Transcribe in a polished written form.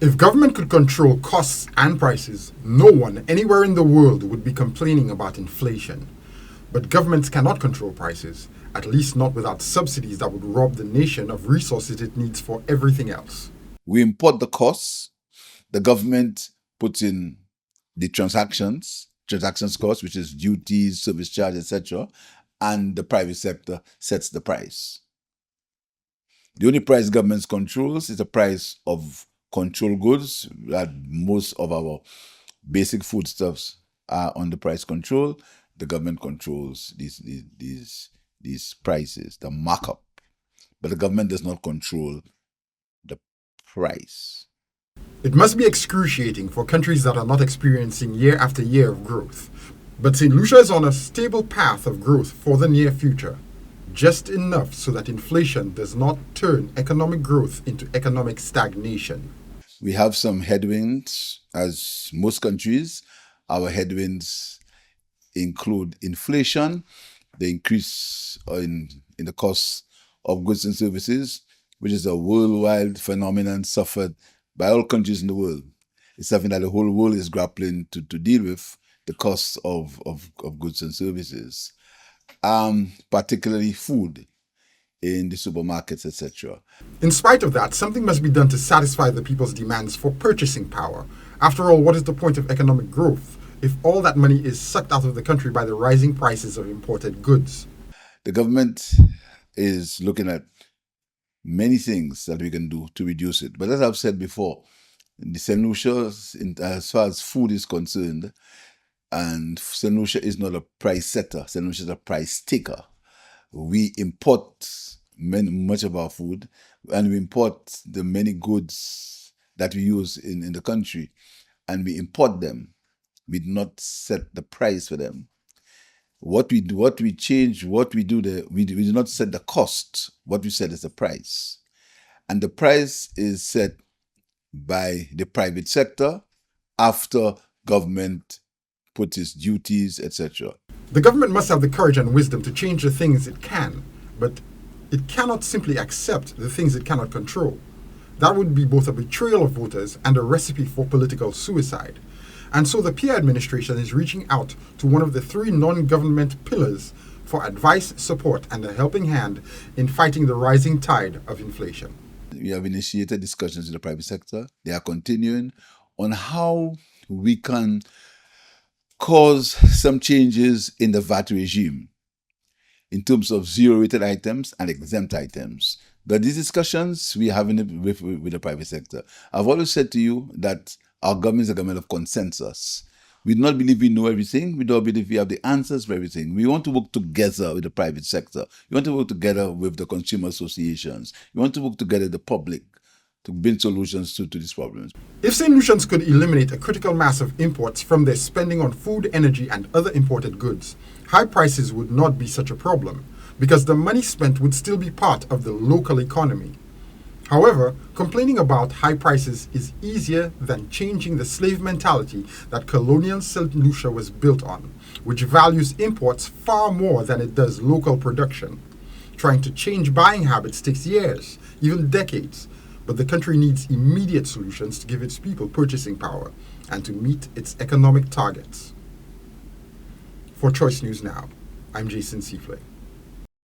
If government could control costs and prices, no one anywhere in the world would be complaining about inflation. But governments cannot control prices, at least not without subsidies that would rob the nation of resources it needs for everything else. We import the costs, the government puts in the transactions cost, which is duties, service charge, etc., and the private sector sets the price. The only price government controls is the price of control goods, that most of our basic foodstuffs are under price control. The government controls these prices, the markup, but the government does not control the price. It must be excruciating for countries that are not experiencing year after year of growth. But St. Lucia is on a stable path of growth for the near future, just enough so that inflation does not turn economic growth into economic stagnation. We have some headwinds, as most countries. Our headwinds include inflation, the increase in the cost of goods and services, which is a worldwide phenomenon suffered by all countries in the world. It's something that the whole world is grappling to deal with, the cost of goods and services, particularly food in the supermarkets, etc. In spite of that, something must be done to satisfy the people's demands for purchasing power. After all, what is the point of economic growth if all that money is sucked out of the country by the rising prices of imported goods? The government is looking at many things that we can do to reduce it. But as I've said before, the Saint Lucians, as far as food is concerned, and Saint Lucia is not a price setter, Saint Lucia is a price taker. We import much of our food, and we import the many goods that we use in the country, and we import them. We do not set the price for them. What we do there, we do not set the cost. What we set is the price. And the price is set by the private sector after government puts its duties, etc. The government must have the courage and wisdom to change the things it can, but it cannot simply accept the things it cannot control. That would be both a betrayal of voters and a recipe for political suicide. And so the Pierre administration is reaching out to one of the three non-government pillars for advice, support, and a helping hand in fighting the rising tide of inflation. We have initiated discussions with the private sector. They are continuing on how we can cause some changes in the VAT regime in terms of zero-rated items and exempt items. But these discussions we are having with the private sector. I've always said to you that our government is a government of consensus. We do not believe we know everything. We don't believe we have the answers for everything. We want to work together with the private sector. We want to work together with the consumer associations. We want to work together with the public to bring solutions to these problems. If St. Lucians could eliminate a critical mass of imports from their spending on food, energy, and other imported goods, high prices would not be such a problem, because the money spent would still be part of the local economy. However, complaining about high prices is easier than changing the slave mentality that colonial Saint Lucia was built on, which values imports far more than it does local production. Trying to change buying habits takes years, even decades, but the country needs immediate solutions to give its people purchasing power and to meet its economic targets. For Choice News Now, I'm Jason Seaflay.